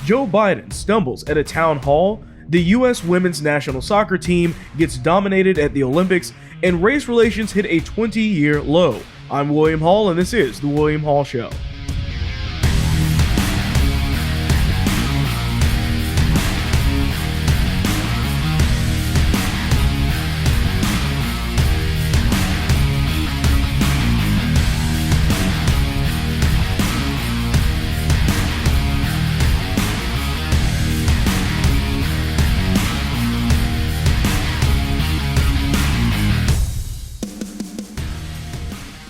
Joe Biden stumbles at a town hall, the U.S. women's national soccer team gets dominated at the Olympics, and race relations hit a 20-year low. I'm William Hall, and this is The William Hall Show.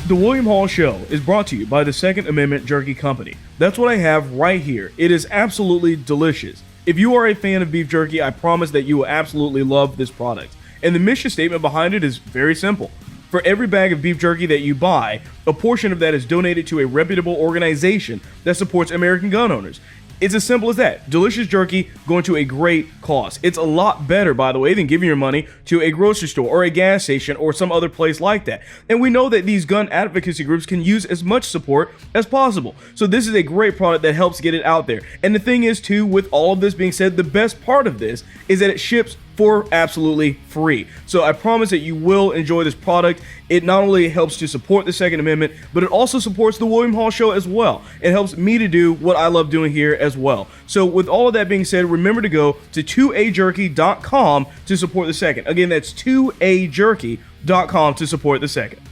The William Hall Show is brought to you by the Second Amendment Jerky Company. That's what I have right here. It is absolutely delicious. If you are a fan of beef jerky, I promise that you will absolutely love this product. And the mission statement behind it is very simple. For every bag of beef jerky that you buy, a portion of that is donated to a reputable organization that supports American gun owners. It's as simple as that. Delicious jerky going to a great cause. It's a lot better, by the way, than giving your money to a grocery store or a gas station or some other place like that. And we know that these gun advocacy groups can use as much support as possible. So this is a great product that helps get it out there. And the thing is, too, with all of this being said, the best part of this is that it ships for absolutely free. So I promise that you will enjoy this product. It not only helps to support the Second Amendment, but it also supports the William Hall Show as well. It helps me to do what I love doing here as well. So with all of that being said, remember to go to 2ajerky.com to support the Second. Again, that's 2ajerky.com to support the Second.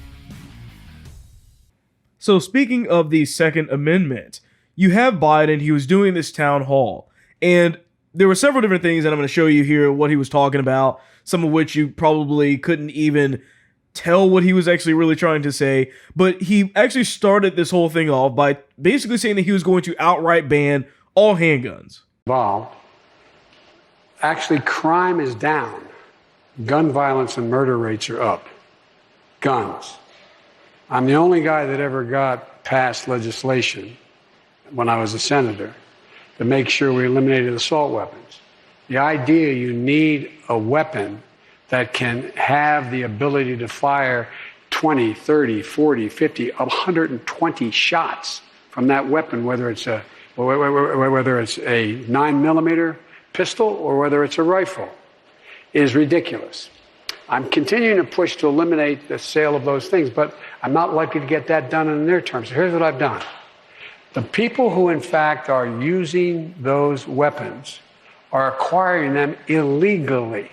So speaking of the Second Amendment, you have Biden. He was doing this town hall, and there were several different things that I'm going to show you here, what he was talking about, some of which you probably couldn't even tell what he was actually really trying to say. But he actually started this whole thing off by basically saying that he was going to outright ban all handguns. Actually, crime is down. Gun violence and murder rates are up. Guns. I'm the only guy that ever got passed legislation when I was a senator to make sure we eliminated assault weapons. The idea you need a weapon that can have the ability to fire 20, 30, 40, 50, 120 shots from that weapon, whether it's a 9mm pistol or whether it's a rifle, is ridiculous. I'm continuing to push to eliminate the sale of those things, but I'm not likely to get that done in the near term. So here's what I've done. The people who, in fact, are using those weapons are acquiring them illegally.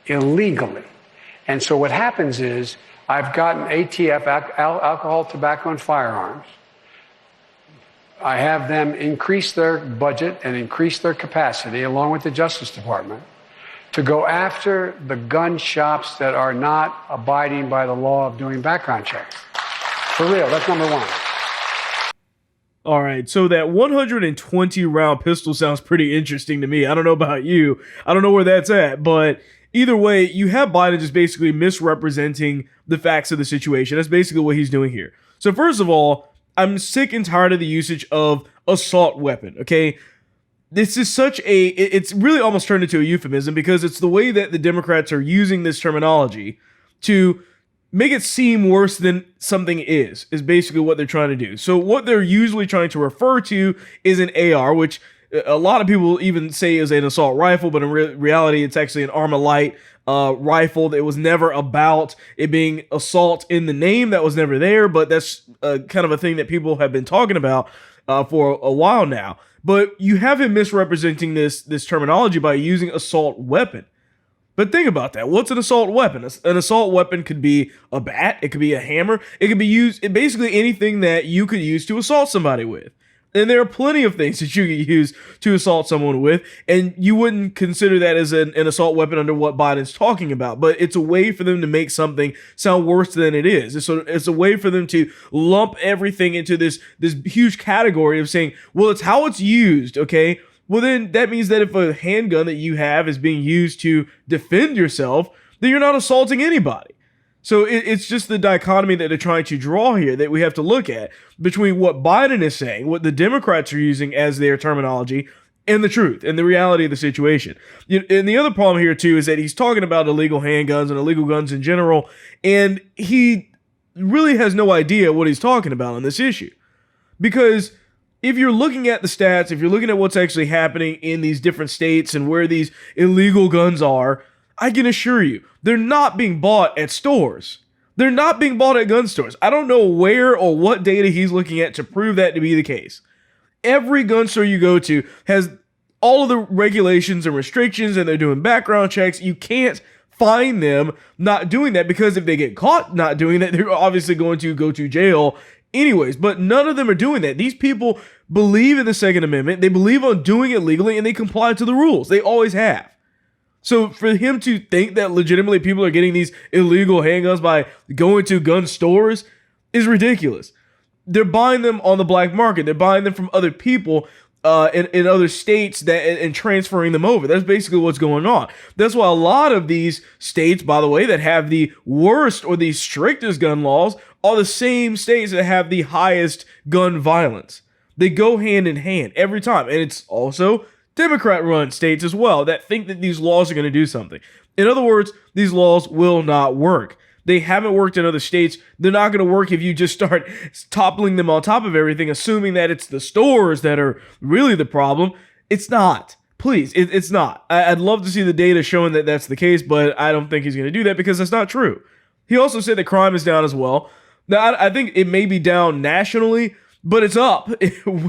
And so what happens is I've gotten ATF, alcohol, tobacco, and firearms. I have them increase their budget and increase their capacity, along with the Justice Department, to go after the gun shops that are not abiding by the law of doing background checks. For real, that's number one. All right, so that 120 round pistol sounds pretty interesting to me. I don't know about you. I don't know where that's at, but either way, you have Biden just basically misrepresenting the facts of the situation. That's basically what he's doing here. So first of all, I'm sick and tired of the usage of assault weapon, okay? This is it's really almost turned into a euphemism because it's the way that the Democrats are using this terminology to make it seem worse than something is basically what they're trying to do. So what they're usually trying to refer to is an AR, which a lot of people even say is an assault rifle, but in reality, it's actually an Armalite rifle. That was never about it being assault in the name. That was never there, but that's kind of a thing that people have been talking about for a while now. But you have him misrepresenting this terminology by using assault weapon. But think about that. What's an assault weapon? An assault weapon could be a bat. It could be a hammer. It could be used basically anything that you could use to assault somebody with. And there are plenty of things that you could use to assault someone with, and you wouldn't consider that as an assault weapon under what Biden's talking about. But it's a way for them to make something sound worse than it is. It's a way for them to lump everything into this huge category of saying, well, it's how it's used, okay? Well, then that means that if a handgun that you have is being used to defend yourself, then you're not assaulting anybody. So it's just the dichotomy that they're trying to draw here that we have to look at between what Biden is saying, what the Democrats are using as their terminology, and the truth and the reality of the situation. And the other problem here, too, is that he's talking about illegal handguns and illegal guns in general, and he really has no idea what he's talking about on this issue. Because if you're looking at the stats, if you're looking at what's actually happening in these different states and where these illegal guns are, I can assure you, they're not being bought at stores. They're not being bought at gun stores. I don't know where or what data he's looking at to prove that to be the case. Every gun store you go to has all of the regulations and restrictions, and they're doing background checks. You can't find them not doing that, because if they get caught not doing that, they're obviously going to go to jail anyways. But none of them are doing that. These people believe in the Second Amendment. They believe on doing it legally, and they comply to the rules. They always have. So for him to think that legitimately people are getting these illegal handguns by going to gun stores is ridiculous. They're buying them on the black market. They're buying them from other people in other states and transferring them over. That's basically what's going on. That's why a lot of these states, by the way, that have the worst or the strictest gun laws are the same states that have the highest gun violence. They go hand in hand every time. And it's also Democrat-run states as well that think that these laws are going to do something. In other words, these laws will not work. They haven't worked in other states. They're not going to work if you just start toppling them on top of everything, assuming that it's the stores that are really the problem. It's not. Please, it's not. I'd love to see the data showing that that's the case, but I don't think he's going to do that because that's not true. He also said that crime is down as well. Now, I think it may be down nationally, but it's up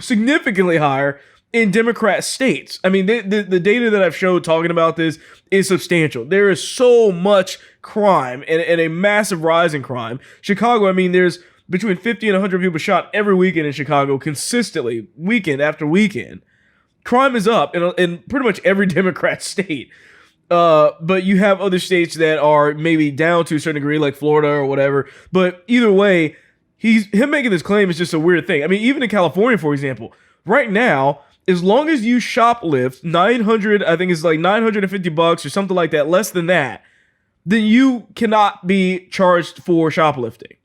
significantly higher in Democrat states. I mean, the data that I've showed talking about this is substantial. There is so much crime and a massive rise in crime. Chicago, I mean, there's between 50 and 100 people shot every weekend in Chicago consistently, weekend after weekend. Crime is up in pretty much every Democrat state. But you have other states that are maybe down to a certain degree, like Florida or whatever. But either way, him making this claim is just a weird thing. I mean, even in California, for example, right now, as long as you shoplift I think it's like $950 or something like that, less than that, then you cannot be charged for shoplifting.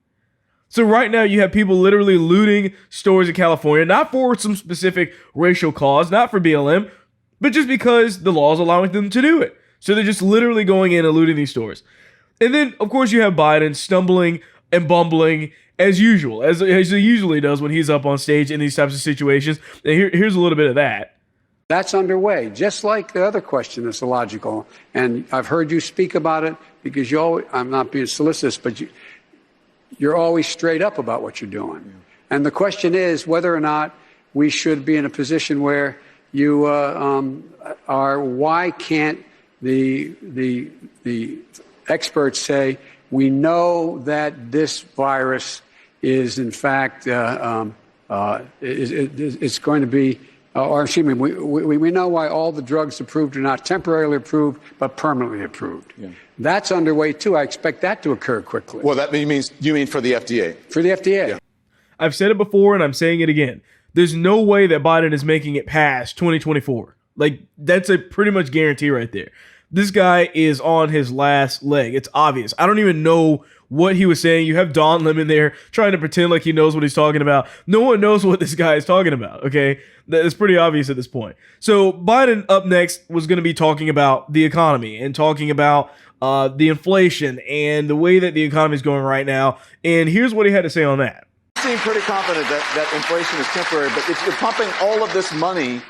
So right now you have people literally looting stores in California, not for some specific racial cause, not for BLM, but just because the law is allowing them to do it. So they're just literally going in and looting these stores. And then, of course, you have Biden stumbling and bumbling as usual, as he usually does when he's up on stage in these types of situations. And here's a little bit of that. That's underway, just like the other question that's illogical. And I've heard you speak about it because I'm not being solicitous, but you're always straight up about what you're doing. Yeah. And the question is whether or not we should be in a position where you are, why can't the experts say, we know that this virus is in fact it's going to be, or excuse me, we know why all the drugs approved are not temporarily approved but permanently approved. Yeah. That's underway too. I expect that to occur quickly. Well, that means you mean for the FDA? For the FDA. Yeah. I've said it before and I'm saying it again. There's no way that Biden is making it past 2024. Like, that's a pretty much guarantee right there. This guy is on his last leg. It's obvious. I don't even know what he was saying. You have Don Lemon there trying to pretend like he knows what he's talking about. No one knows what this guy is talking about, okay? That's pretty obvious at this point. So Biden up next was going to be talking about the economy and talking about the inflation and the way that the economy is going right now. And here's what he had to say on that. You seem pretty confident that inflation is temporary, but if you're pumping all of this money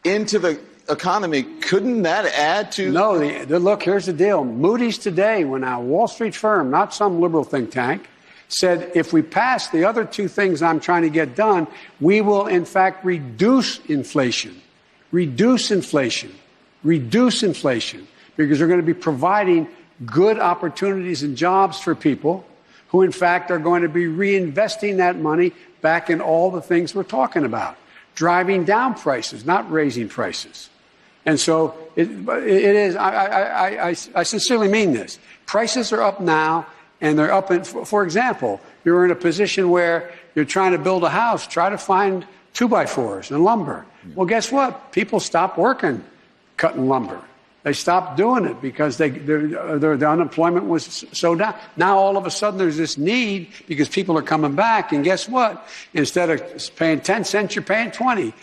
into the economy, couldn't that add to... No, look, here's the deal. Moody's today, when a Wall Street firm, not some liberal think tank, said if we pass the other two things I'm trying to get done, we will in fact reduce inflation. Reduce inflation. Reduce inflation. Because they're going to be providing good opportunities and jobs for people who in fact are going to be reinvesting that money back in all the things we're talking about. Driving down prices, not raising prices. And so it is, I sincerely mean this. Prices are up now, and they're up for example, you're in a position where you're trying to build a house, try to find 2x4s and lumber. Well, guess what? People stopped working cutting lumber. They stopped doing it because the unemployment was so down. Now, all of a sudden, there's this need because people are coming back. And guess what? Instead of paying 10 cents, you're paying 20.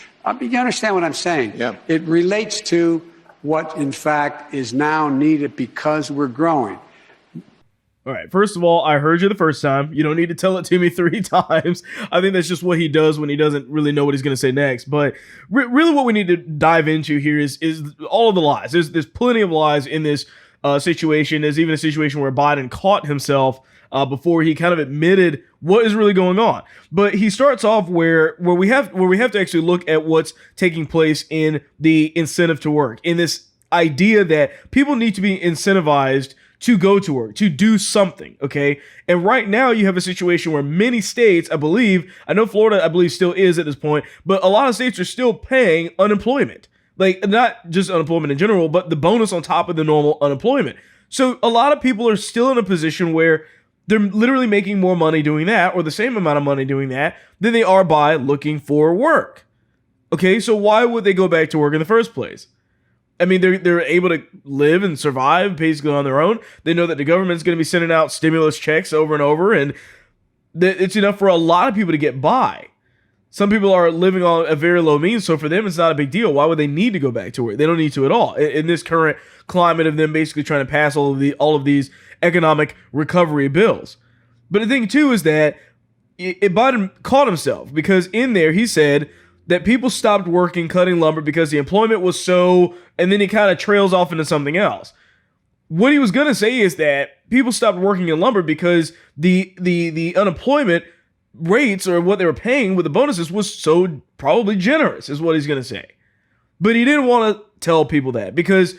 You understand what I'm saying? Yeah. It relates to what, in fact, is now needed because we're growing. All right. First of all, I heard you the first time. You don't need to tell it to me 3 times. I think that's just what he does when he doesn't really know what he's going to say next. But really, what we need to dive into here is all of the lies. There's plenty of lies in this situation. There's even a situation where Biden caught himself before he kind of admitted what is really going on. But he starts off where we have to actually look at what's taking place in the incentive to work, in this idea that people need to be incentivized to go to work, to do something, okay? And right now you have a situation where many states, I know Florida, I believe still is at this point, but a lot of states are still paying unemployment. Like, not just unemployment in general, but the bonus on top of the normal unemployment. So a lot of people are still in a position where they're literally making more money doing that, or the same amount of money doing that, than they are by looking for work. Okay, so why would they go back to work in the first place? I mean, they're able to live and survive basically on their own. They know that the government's going to be sending out stimulus checks over and over, and that it's enough for a lot of people to get by. Some people are living on a very low means, so for them, it's not a big deal. Why would they need to go back to work? They don't need to at all. In this current climate of them basically trying to pass all of these economic recovery bills. But the thing, too, is that Biden caught himself, because in there he said that people stopped working cutting lumber because the employment was so, and then he kind of trails off into something else. What he was going to say is that people stopped working in lumber because the unemployment rates, or what they were paying with the bonuses, was so probably generous, is what he's going to say. But he didn't want to tell people that, because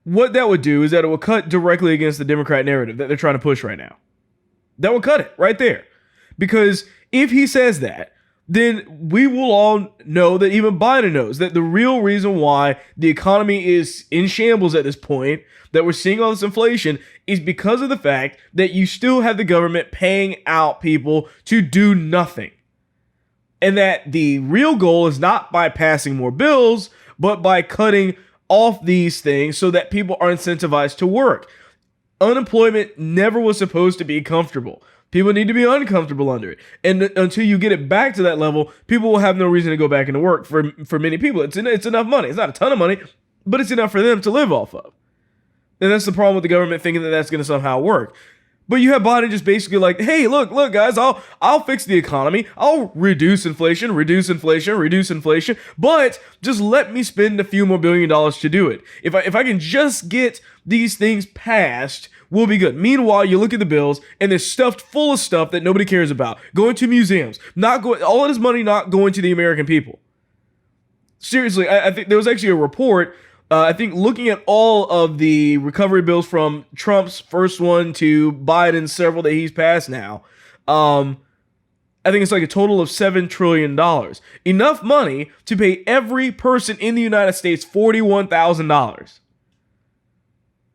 what that would do is that it would cut directly against the Democrat narrative that they're trying to push right now. That would cut it right there. Because if he says that, then we will all know that even Biden knows that the real reason why the economy is in shambles at this point, that we're seeing all this inflation, is because of the fact that you still have the government paying out people to do nothing. And that the real goal is not by passing more bills, but by cutting off these things so that people are incentivized to work. Unemployment never was supposed to be comfortable. People need to be uncomfortable under it. And until you get it back to that level, people will have no reason to go back into work. For many people, it's enough money. It's not a ton of money, but it's enough for them to live off of. And that's the problem with the government thinking that that's going to somehow work. But you have Biden just basically like, hey, look, guys, I'll fix the economy. I'll reduce inflation, but just let me spend a few more $1 billion to do it. If I can just get these things passed, we'll be good. Meanwhile, you look at the bills and they're stuffed full of stuff that nobody cares about. Going to museums, all of this money not going to the American people. Seriously, I think there was actually a report. I think looking at all of the recovery bills from Trump's first one to Biden's several that he's passed now, I think it's like a total of $7 trillion. Enough money to pay every person in the United States $41,000.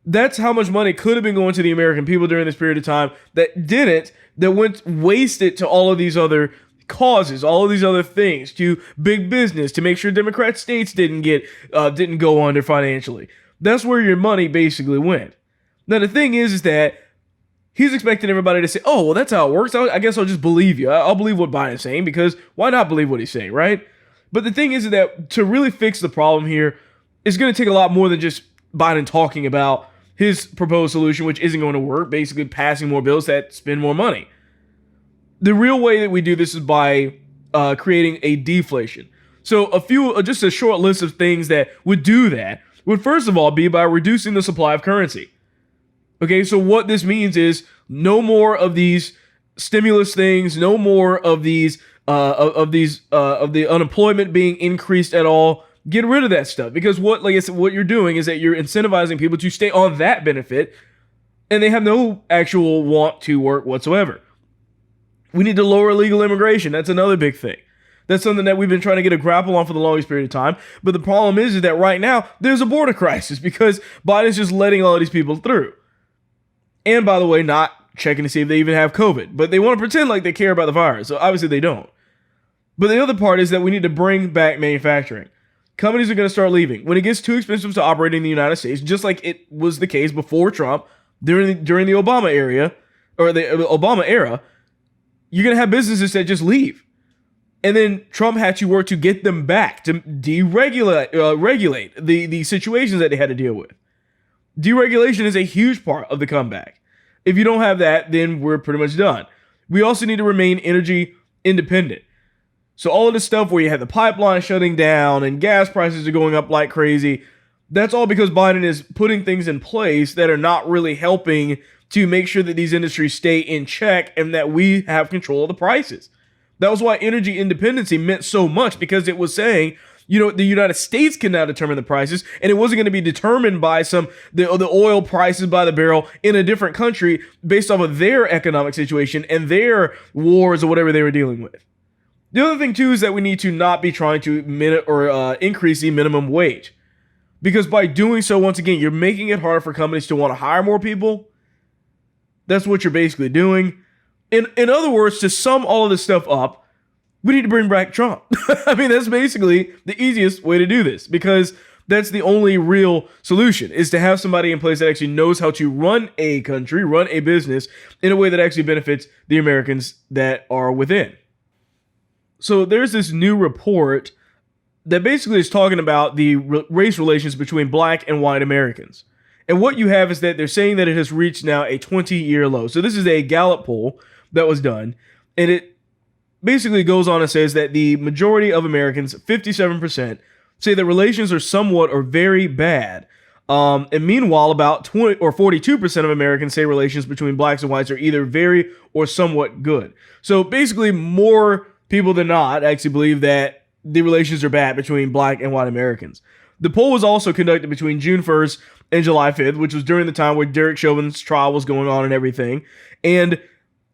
That's how much money could have been going to the American people during this period of time that didn't, that went wasted to all of these other causes, all of these other things, to big business, to make sure Democrat states didn't go under financially. That's where your money basically went. Now the thing is that he's expecting everybody to say, oh, well, that's how it works. I guess I'll just believe you. I'll believe what Biden's saying, because why not believe what he's saying, right? But the thing is that to really fix the problem here, it's going to take a lot more than just Biden talking about his proposed solution, which isn't going to work, basically passing more bills that spend more money. The real way that we do this is by creating a deflation. So just a short list of things that would do that would first of all be by reducing the supply of currency. Okay, so what this means is no more of these stimulus things, no more of the unemployment being increased at all. Get rid of that stuff, because what you're doing is that you're incentivizing people to stay on that benefit, and they have no actual want to work whatsoever. We need to lower illegal immigration. That's another big thing. That's something that we've been trying to get a grapple on for the longest period of time. But the problem is that right now there's a border crisis because Biden's just letting all of these people through. And by the way, not checking to see if they even have COVID. But they want to pretend like they care about the virus. So obviously they don't. But the other part is that we need to bring back manufacturing. Companies are going to start leaving. When it gets too expensive to operate in the United States, just like it was the case before Trump, during the Obama era, you're going to have businesses that just leave. And then Trump had to work to get them back, to regulate the situations that they had to deal with. Deregulation is a huge part of the comeback. If you don't have that, then we're pretty much done. We also need to remain energy independent. So all of this stuff where you have the pipeline shutting down and gas prices are going up like crazy, that's all because Biden is putting things in place that are not really helping to make sure that these industries stay in check and that we have control of the prices. That was why energy independency meant so much, because it was saying, the United States can now determine the prices, and it wasn't going to be determined by the oil prices by the barrel in a different country based off of their economic situation and their wars or whatever they were dealing with. The other thing too is that we need to not be trying to increase the minimum wage, because by doing so, once again, you're making it harder for companies to want to hire more people. That's what you're basically doing. In other words, to sum all of this stuff up, we need to bring back Trump. I mean, that's basically the easiest way to do this, because that's the only real solution, is to have somebody in place that actually knows how to run a country, run a business in a way that actually benefits the Americans that are within. So there's this new report that basically is talking about the race relations between black and white Americans. And what you have is that they're saying that it has reached now a 20-year low. So this is a Gallup poll that was done, and it basically goes on and says that the majority of Americans, 57%, say that relations are somewhat or very bad. And meanwhile, about 20 or 42% of Americans say relations between blacks and whites are either very or somewhat good. So basically, more people than not actually believe that the relations are bad between black and white Americans. The poll was also conducted between June 1st and July 5th, which was during the time where Derek Chauvin's trial was going on and everything. And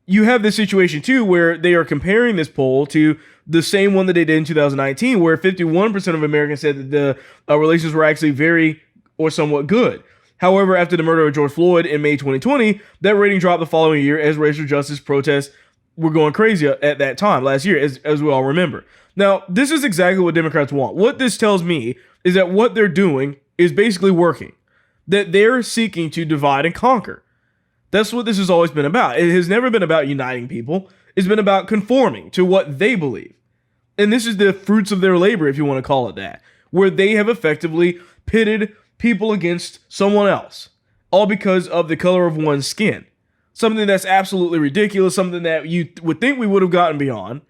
you have this situation too where they are comparing this poll to the same one that they did in 2019, where 51% of Americans said that the relations were actually very or somewhat good. However, after the murder of George Floyd in May 2020, that rating dropped the following year as racial justice protests were going crazy at that time last year, as we all remember. Now, this is exactly what Democrats want. What this tells me is that what they're doing is basically working, that they're seeking to divide and conquer. That's what this has always been about. It has never been about uniting people. It's been about conforming to what they believe. And this is the fruits of their labor, if you want to call it that, where they have effectively pitted people against someone else, all because of the color of one's skin. Something that's absolutely ridiculous, something that you would think we would have gotten beyond.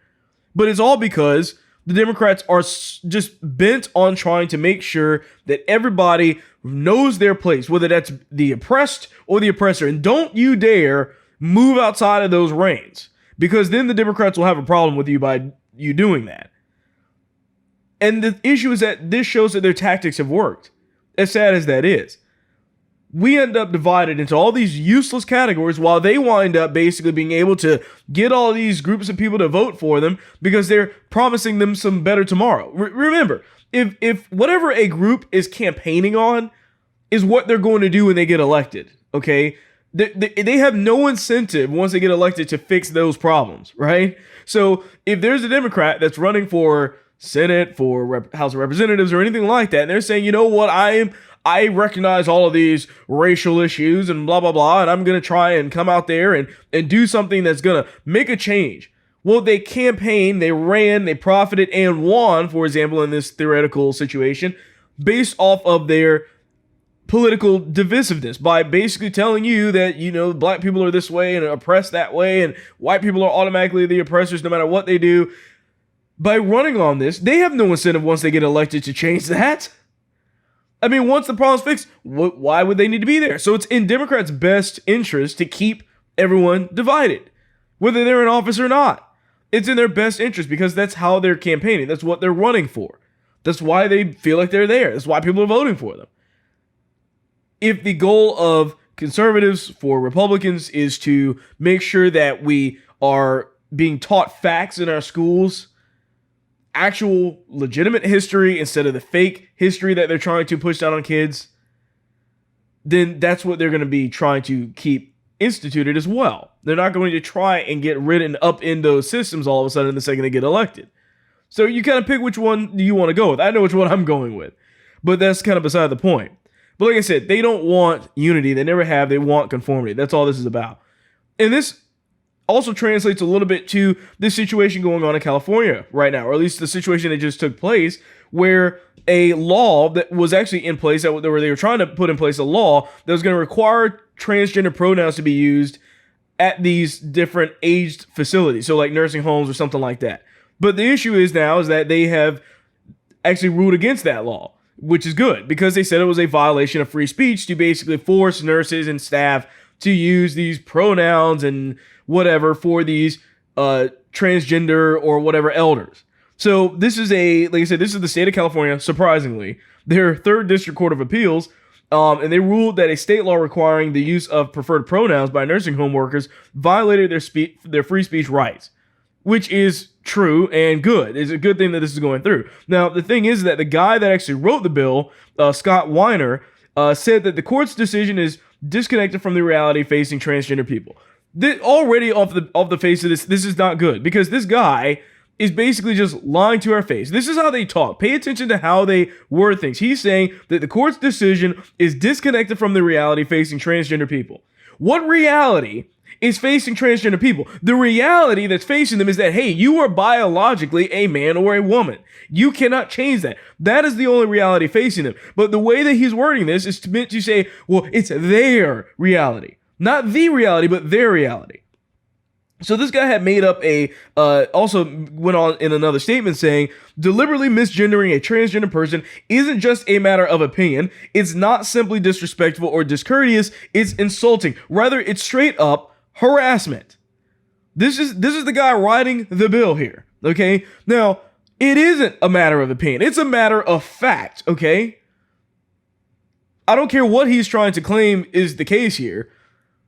But it's all because the Democrats are just bent on trying to make sure that everybody knows their place, whether that's the oppressed or the oppressor. And don't you dare move outside of those reins, because then the Democrats will have a problem with you by you doing that. And the issue is that this shows that their tactics have worked, as sad as that is. We end up divided into all these useless categories while they wind up basically being able to get all these groups of people to vote for them because they're promising them some better tomorrow. Remember, if whatever a group is campaigning on is what they're going to do when they get elected, okay, they have no incentive once they get elected to fix those problems, right? So if there's a Democrat that's running for Senate, for House of Representatives or anything like that, and they're saying, you know what, I recognize all of these racial issues and blah, blah, blah, and I'm going to try and come out there and do something that's going to make a change. Well, they campaigned, they ran, they profited and won, for example, in this theoretical situation, based off of their political divisiveness by basically telling you that, black people are this way and oppressed that way, and white people are automatically the oppressors no matter what they do. By running on this, they have no incentive once they get elected to change that. I mean, once the problem's fixed, why would they need to be there? So it's in Democrats' best interest to keep everyone divided, whether they're in office or not. It's in their best interest because that's how they're campaigning. That's what they're running for. That's why they feel like they're there. That's why people are voting for them. If the goal of conservatives for Republicans is to make sure that we are being taught facts in our schools, actual legitimate history instead of the fake history that they're trying to push down on kids, then that's what they're going to be trying to keep instituted as well. They're not going to try and get rid and up in those systems all of a sudden the second they get elected. So you kind of pick which one you want to go with. I know which one I'm going with, but that's kind of beside the point. But like I said, they don't want unity. They never have. They want conformity. That's all this is about. And this also translates a little bit to the situation going on in California right now, or at least the situation that just took place, where a law that was actually in place that where they were trying to put in place a law that was going to require transgender pronouns to be used at these different aged facilities, so like nursing homes or something like that. But the issue is now is that they have actually ruled against that law, which is good because they said it was a violation of free speech to basically force nurses and staff to use these pronouns and whatever for these transgender or whatever elders. So this is like I said, this is the state of California, surprisingly, their third district court of appeals. And they ruled that a state law requiring the use of preferred pronouns by nursing home workers violated their free speech rights, which is true and good. It's a good thing that this is going through. Now, the thing is that the guy that actually wrote the bill, Scott Weiner, said that the court's decision is disconnected from the reality facing transgender people. Already off the face of this is not good because this guy is basically just lying to our face. This is how they talk. Pay attention to how they word things. He's saying that the court's decision is disconnected from the reality facing transgender people. What reality is facing transgender people? The reality that's facing them is that, hey, you are biologically a man or a woman. You cannot change that. That is the only reality facing them. But the way that he's wording this is meant to say, well, it's their reality. Not the reality, but their reality. So this guy had made up also went on in another statement saying, deliberately misgendering a transgender person isn't just a matter of opinion. It's not simply disrespectful or discourteous. It's insulting. Rather, it's straight up harassment. This is the guy writing the bill here. Okay. Now, it isn't a matter of opinion. It's a matter of fact. Okay. I don't care what he's trying to claim is the case here,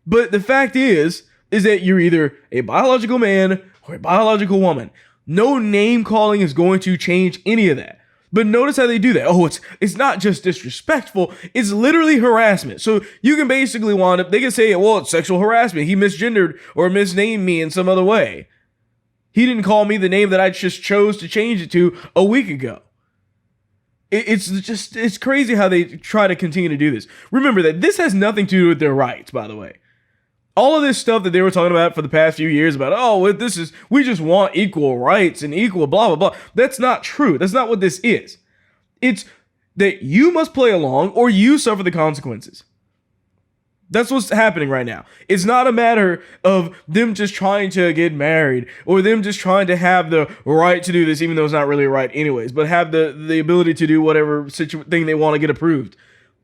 but the fact is that you're either a biological man or a biological woman. No name calling is going to change any of that. But notice how they do that. Oh, it's not just disrespectful, it's literally harassment. So you can basically wind up, they can say, well, it's sexual harassment. He misgendered or misnamed me in some other way. He didn't call me the name that I just chose to change it to a week ago. It's crazy how they try to continue to do this. Remember that this has nothing to do with their rights, by the way. All of this stuff that they were talking about for the past few years about, we just want equal rights and equal blah, blah, blah. That's not true. That's not what this is. It's that you must play along or you suffer the consequences. That's what's happening right now. It's not a matter of them just trying to get married or them just trying to have the right to do this, even though it's not really a right anyways, but have the ability to do whatever thing they want to get approved.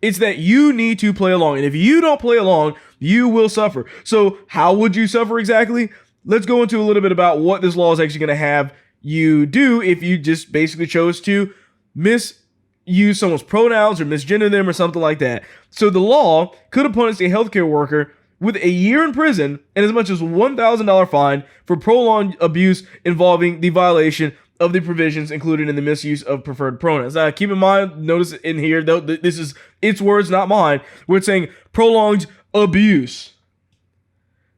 It's that you need to play along. And if you don't play along, you will suffer. So how would you suffer exactly? Let's go into a little bit about what this law is actually going to have you do if you just basically chose to misuse someone's pronouns or misgender them or something like that. So the law could punish a healthcare worker with a year in prison and as much as $1,000 fine for prolonged abuse involving the violation of the provisions included in the misuse of preferred pronouns. Now, keep in mind, notice in here, though, this is its words, not mine. We're saying prolonged abuse.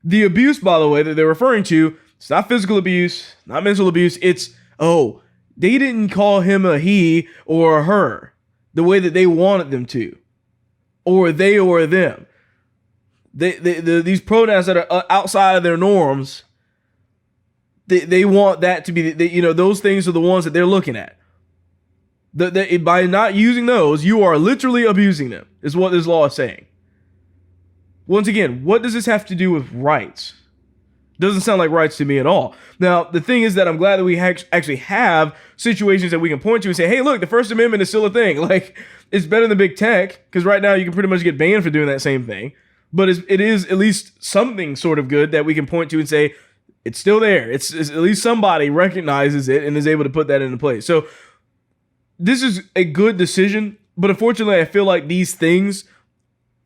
The abuse, by the way, that they're referring to, it's not physical abuse, not mental abuse. It's, they didn't call him a he or a her the way that they wanted them to, or they or them. These pronouns that are outside of their norms, they want that to be, those things are the ones that they're looking at. By not using those, you are literally abusing them, is what this law is saying. Once again, what does this have to do with rights? Doesn't sound like rights to me at all. Now, the thing is that I'm glad that we actually have situations that we can point to and say, hey, look, the First Amendment is still a thing. Like, it's better than big tech, because right now you can pretty much get banned for doing that same thing. But it is at least something sort of good that we can point to and say, it's still there. It's at least somebody recognizes it and is able to put that into place. So this is a good decision, but unfortunately, I feel like these things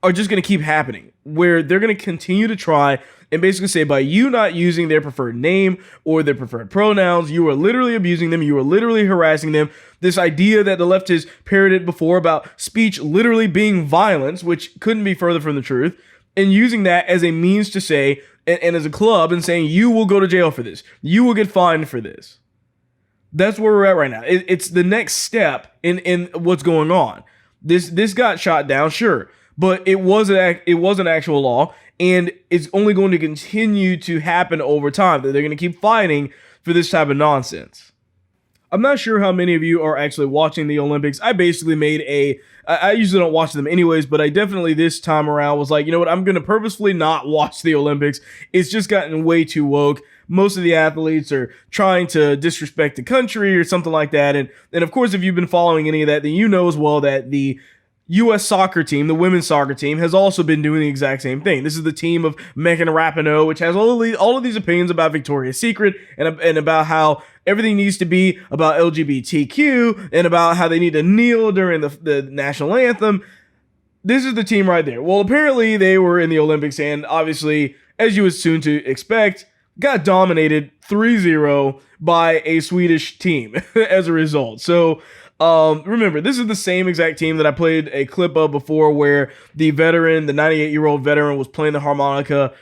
are just going to keep happening, where they're going to continue to try and basically say, by you not using their preferred name or their preferred pronouns, you are literally abusing them. You are literally harassing them. This idea that the left has parroted before about speech literally being violence, which couldn't be further from the truth, and using that as a means to say, and as a club, and saying, you will go to jail for this. You will get fined for this. That's where we're at right now. It's the next step in what's going on. This got shot down, sure, but it was an actual law, and it's only going to continue to happen over time. That they're going to keep fighting for this type of nonsense. I'm not sure how many of you are actually watching the Olympics. I basically made I usually don't watch them anyways, but I definitely this time around was like, you know what, I'm going to purposefully not watch the Olympics. It's just gotten way too woke. Most of the athletes are trying to disrespect the country or something like that. And of course, if you've been following any of that, then you know as well that the U.S. soccer team, the women's soccer team, has also been doing the exact same thing. This is the team of Megan Rapinoe, which has all of these opinions about Victoria's Secret and about how everything needs to be about LGBTQ and about how they need to kneel during the national anthem. This is the team right there. Well, apparently they were in the Olympics and obviously, as you was soon to expect, got dominated 3-0 by a Swedish team as a result. So, remember, this is the same exact team that I played a clip of before where the 98-year-old veteran was playing the harmonica,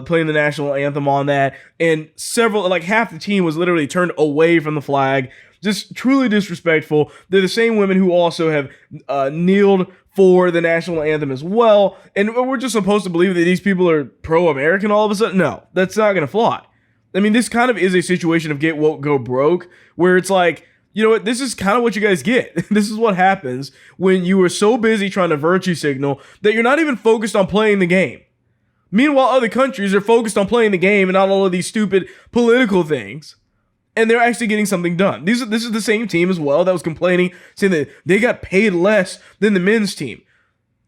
playing the national anthem on that, and half the team was literally turned away from the flag. Just truly disrespectful. They're the same women who also have kneeled for the national anthem as well, and we're just supposed to believe that these people are pro-American all of a sudden? No, that's not going to fly. I mean, this kind of is a situation of get woke, go broke, where it's like, you know what, this is kind of what you guys get. This is what happens when you are so busy trying to virtue signal that you're not even focused on playing the game. Meanwhile, other countries are focused on playing the game and not all of these stupid political things. And they're actually getting something done. This is the same team as well that was complaining, saying that they got paid less than the men's team.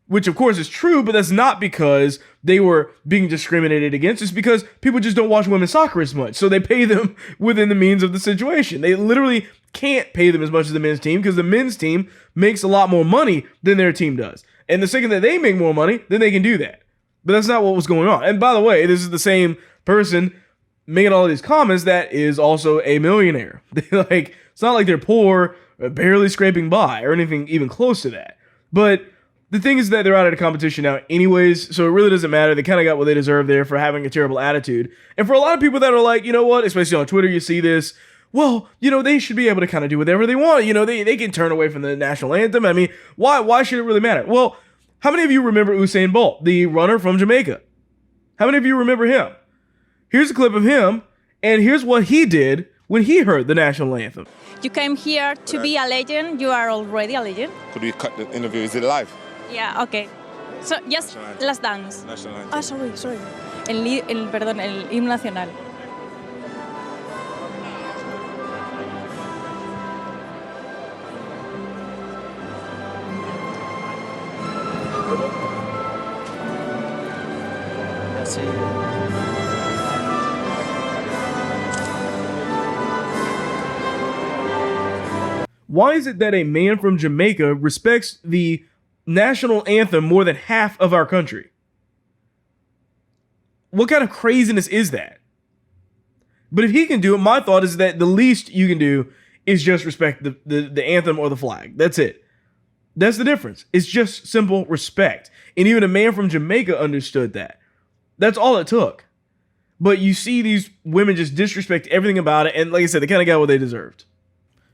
Which, of course, is true, but that's not because they were being discriminated against. It's because people just don't watch women's soccer as much. So they pay them within the means of the situation. They literally can't pay them as much as the men's team because the men's team makes a lot more money than their team does. And the second that they make more money, then they can do that. But that's not what was going on. And by the way, this is the same person making all of these comments that is also a millionaire. It's not like they're poor, barely scraping by, or anything even close to that. But the thing is that they're out of the competition now anyways, so it really doesn't matter. They kind of got what they deserve there for having a terrible attitude. And for a lot of people that are like, you know what, especially on Twitter, you see this, well, you know, they should be able to kind of do whatever they want. You know, they can turn away from the national anthem. I mean, why should it really matter? Well, how many of you remember Usain Bolt, the runner from Jamaica? How many of you remember him? Here's a clip of him, and here's what he did when he heard the national anthem. You came here to be a legend. You are already a legend. Could we cut the interview? Is it live? Yeah, okay. So, yes, Last Dance. National anthem. Sorry. Perdón, el himno nacional. Why is it that a man from Jamaica respects the national anthem more than half of our country? What kind of craziness is that? But if he can do it, my thought is that the least you can do is just respect the anthem or the flag. That's it. That's the difference. It's just simple respect. And even a man from Jamaica understood that. That's all it took. But you see these women just disrespect everything about it. And like I said, they kind of got what they deserved.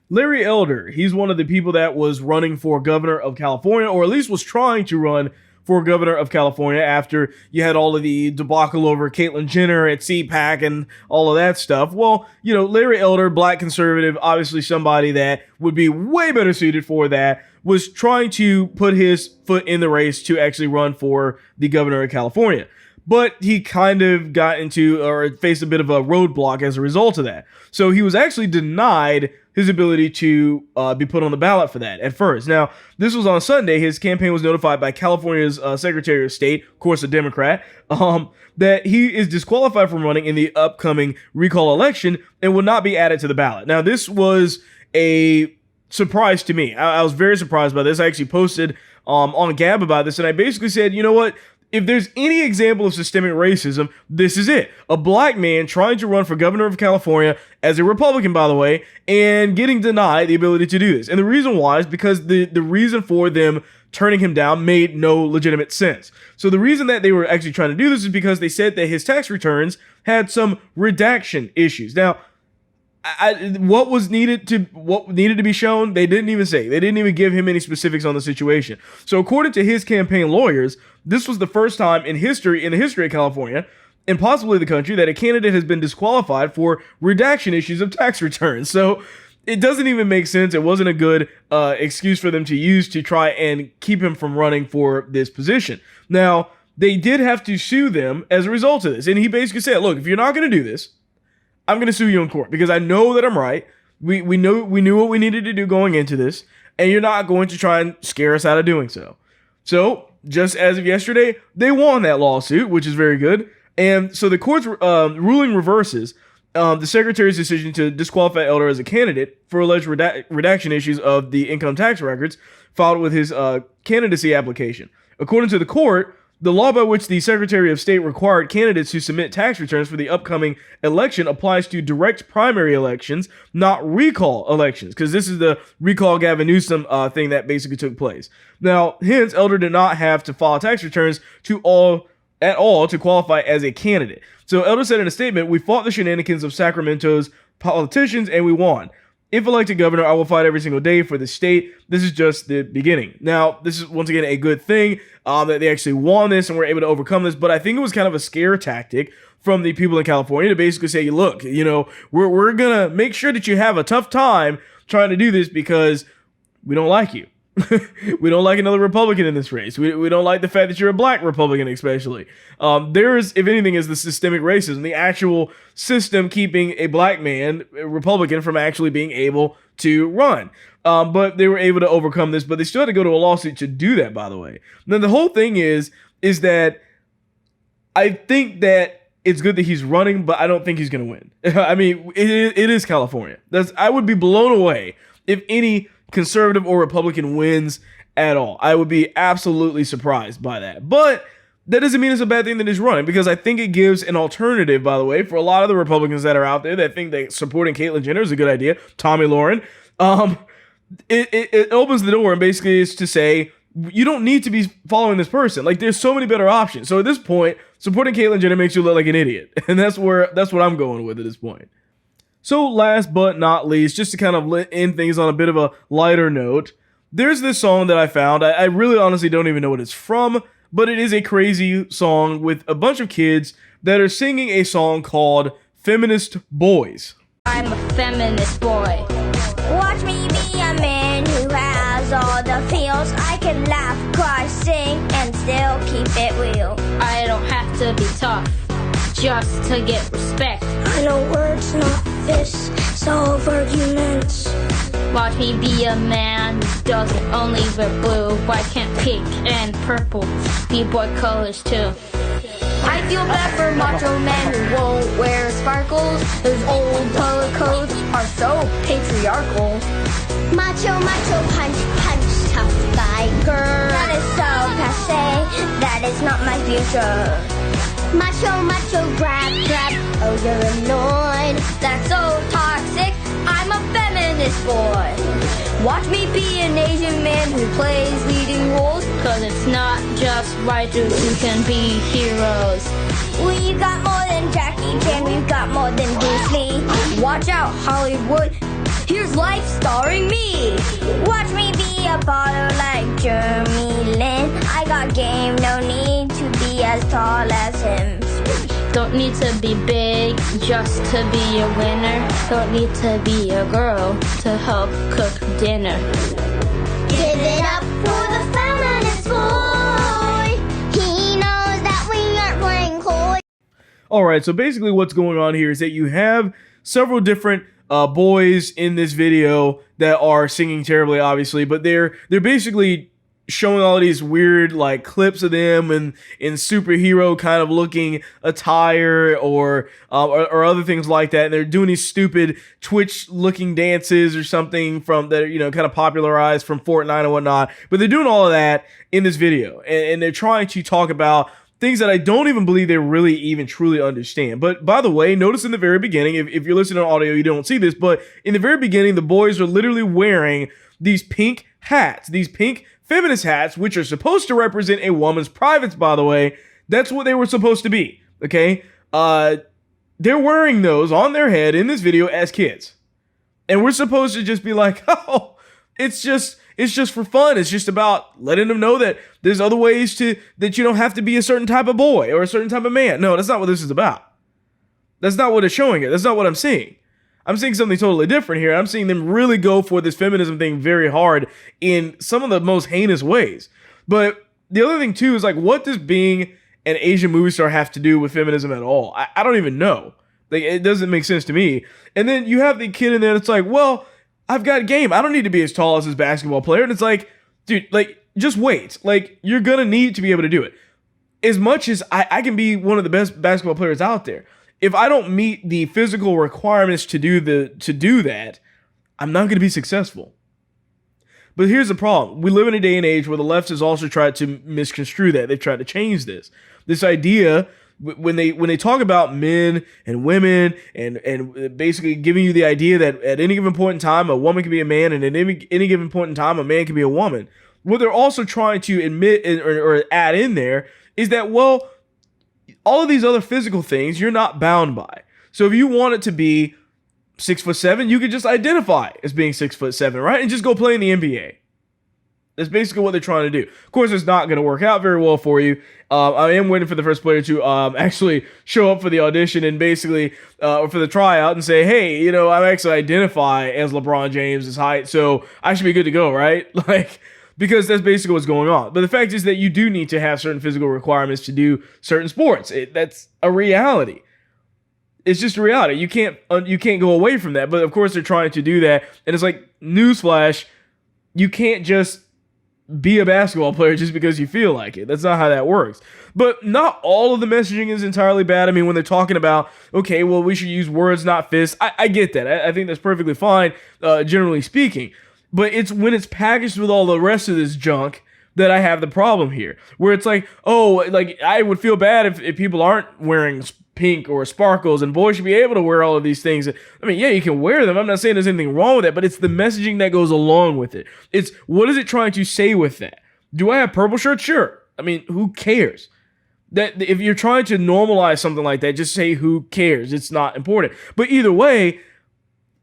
Larry Elder, he's one of the people that was running for governor of California, or at least was trying to run for governor of California after you had all of the debacle over Caitlyn Jenner at CPAC and all of that stuff. Well, you know, Larry Elder, black conservative, obviously somebody that would be way better suited for that, was trying to put his foot in the race to actually run for the governor of California. But he kind of got into or faced a bit of a roadblock as a result of that. So he was actually denied his ability to be put on the ballot for that at first. Now, this was on Sunday. His campaign was notified by California's Secretary of State, of course a Democrat, that he is disqualified from running in the upcoming recall election and will not be added to the ballot. Now, this was a surprise to me. I was very surprised by this. I actually posted on Gab about this, and I basically said, you know what? If there's any example of systemic racism, this is it. A black man trying to run for governor of California, as a Republican, by the way, and getting denied the ability to do this. And the reason why is because the reason for them turning him down made no legitimate sense. So the reason that they were actually trying to do this is because they said that his tax returns had some redaction issues. Now, what needed to be shown, they didn't even say. They didn't even give him any specifics on the situation. So according to his campaign lawyers, this was the first time in the history of California, and possibly the country, that a candidate has been disqualified for redaction issues of tax returns. So it doesn't even make sense. It wasn't a good excuse for them to use to try and keep him from running for this position. Now, they did have to sue them as a result of this. And he basically said, look, if you're not going to do this, I'm going to sue you in court because I know that I'm right. We knew what we needed to do going into this, and you're not going to try and scare us out of doing so. So, just as of yesterday, they won that lawsuit, which is very good. And so the court's ruling reverses the secretary's decision to disqualify Elder as a candidate for alleged redaction issues of the income tax records filed with his candidacy application. According to the court, the law by which the Secretary of State required candidates to submit tax returns for the upcoming election applies to direct primary elections, not recall elections, because this is the recall Gavin Newsom thing that basically took place. Now, hence, Elder did not have to file tax returns at all to qualify as a candidate. So Elder said in a statement, "We fought the shenanigans of Sacramento's politicians and we won. If elected governor, I will fight every single day for the state. This is just the beginning." Now, this is once again a good thing that they actually won this and were able to overcome this, but I think it was kind of a scare tactic from the people in California to basically say, look, we're going to make sure that you have a tough time trying to do this because we don't like you. We don't like another Republican in this race. We don't like the fact that you're a black Republican, especially. There is, if anything, is the systemic racism, the actual system keeping a black man, a Republican, from actually being able to run. But they were able to overcome this, but they still had to go to a lawsuit to do that, by the way. Then the whole thing is that I think that it's good that he's running, but I don't think he's going to win. I mean, it is California. I would be blown away if any conservative or Republican wins at all. I would be absolutely surprised by that. But that doesn't mean it's a bad thing that he's running, because I think it gives an alternative, by the way, for a lot of the Republicans that are out there that think that supporting Caitlyn Jenner is a good idea. Tommy Lauren. It opens the door and basically is to say, you don't need to be following this person. Like, there's so many better options. So at this point, supporting Caitlyn Jenner makes you look like an idiot. And that's what I'm going with at this point. So last but not least, just to kind of end things on a bit of a lighter note, there's this song that I found. I really honestly don't even know what it's from, but it is a crazy song with a bunch of kids that are singing a song called Feminist Boys. I'm a feminist boy. Watch me be a man who has all the feels. I can laugh, cry, sing, and still keep it real. I don't have to be tough just to get respect. I know words, not fists, solve arguments. Watch me be a man who doesn't only wear blue, white, can't pink, and purple. Be boy colors too. I feel bad for macho men who won't wear sparkles. Those old color codes are so patriarchal. Macho, punch, punch, tough guy girl. That is so passe, that is not my future. Macho, grab, oh you're annoyed. That's so toxic, I'm a feminist boy. Watch me be an Asian man who plays leading roles, cause it's not just white dudes who can be heroes. We've got more than Jackie Chan, we've got more than Bruce Lee. Watch out, Hollywood, here's life starring me. Watch me be a baller like Jeremy Lin. I got game, no need to be as tall as him. Don't need to be big just to be a winner. Don't need to be a girl to help cook dinner. Give it up for the feminist boy. He knows that we aren't playing coy. Alright, so basically what's going on here is that you have several different boys in this video that are singing terribly, obviously, but they're basically showing all of these weird like clips of them in superhero kind of looking attire or other things like that. And they're doing these stupid Twitch looking dances or something from that, kind of popularized from Fortnite and whatnot. But they're doing all of that in this video, and they're trying to talk about things that I don't even believe they really even truly understand. But by the way, notice in the very beginning, if you're listening to audio, you don't see this, but in the very beginning, the boys are literally wearing these pink hats, these pink feminist hats, which are supposed to represent a woman's privates, by the way. That's what they were supposed to be, okay? They're wearing those on their head in this video as kids. And we're supposed to just be like, oh, it's just for fun. It's just about letting them know that there's other ways that you don't have to be a certain type of boy or a certain type of man. No, that's not what this is about. That's not what it's showing it. That's not what I'm seeing. I'm seeing something totally different here. I'm seeing them really go for this feminism thing very hard in some of the most heinous ways. But the other thing too is like, what does being an Asian movie star have to do with feminism at all? I don't even know. Like, it doesn't make sense to me. And then you have the kid in there that's like, well, I've got game. I don't need to be as tall as this basketball player. And it's like, dude, like, just wait. Like, you're gonna need to be able to do it. As much as I can be one of the best basketball players out there, if I don't meet the physical requirements to do that, I'm not gonna be successful. But here's the problem. We live in a day and age where the left has also tried to misconstrue that. They've tried to change this. This idea, when they talk about men and women and basically giving you the idea that at any given point in time, a woman can be a man, and at any given point in time, a man can be a woman. What they're also trying to admit or add in there is that, well, all of these other physical things you're not bound by. So if you want it to be 6'7", you could just identify as being 6'7", right? And just go play in the NBA. That's basically what they're trying to do. Of course, it's not going to work out very well for you. I am waiting for the first player to actually show up for the audition and basically, or for the tryout, and say, hey, you know, I actually identify as LeBron James' height, so I should be good to go, right? Like, because that's basically what's going on. But the fact is that you do need to have certain physical requirements to do certain sports. That's a reality. It's just a reality. You can't go away from that. But of course, they're trying to do that, and it's like, newsflash, you can't just be a basketball player just because you feel like it. That's not how that works. But not all of the messaging is entirely bad. I mean, when they're talking about, okay, well, we should use words, not fists. I get that. I think that's perfectly fine, generally speaking. But it's when it's packaged with all the rest of this junk that I have the problem here. Where it's like, oh, like, I would feel bad if people aren't wearing pink or sparkles, and boys should be able to wear all of these things. I mean, yeah, you can wear them. I'm not saying there's anything wrong with that, but it's the messaging that goes along with it. It's, what is it trying to say with that? Do I have purple shirts? Sure. I mean, who cares? That if you're trying to normalize something like that, just say who cares. It's not important. But either way,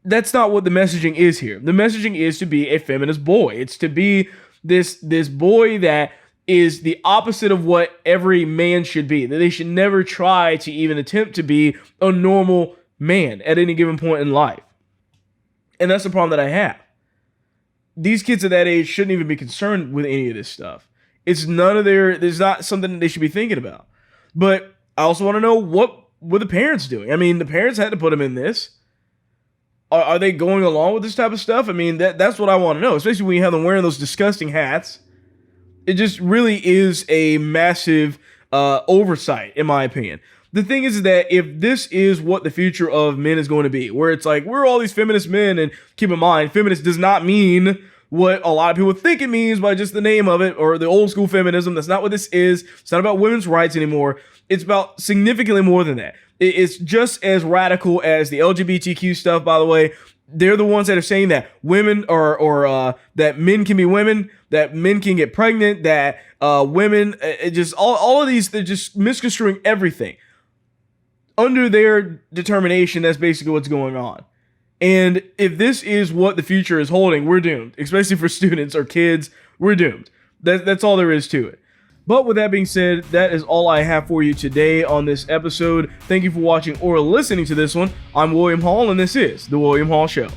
that's not what the messaging is here. The messaging is to be a feminist boy. It's to be this boy that is the opposite of what every man should be. That they should never try to even attempt to be a normal man at any given point in life. And that's the problem that I have. These kids at that age shouldn't even be concerned with any of this stuff. It's there's not something that they should be thinking about. But I also want to know, what were the parents doing? I mean, the parents had to put them in this. Are they going along with this type of stuff? I mean, that's what I want to know, especially when you have them wearing those disgusting hats. It just really is a massive oversight, in my opinion. The thing is that if this is what the future of men is going to be, where it's like, we're all these feminist men, and keep in mind, feminist does not mean what a lot of people think it means by just the name of it, or the old school feminism. That's not what this is. It's not about women's rights anymore. It's about significantly more than that. It's just as radical as the LGBTQ stuff, by the way. They're the ones that are saying that women or that men can be women, that men can get pregnant, that women, just all of these, they're just misconstruing everything. Under their determination, that's basically what's going on. And if this is what the future is holding, we're doomed. Especially for students or kids, we're doomed. That's all there is to it. But with that being said, that is all I have for you today on this episode. Thank you for watching or listening to this one. I'm William Hall, and this is The William Hall Show.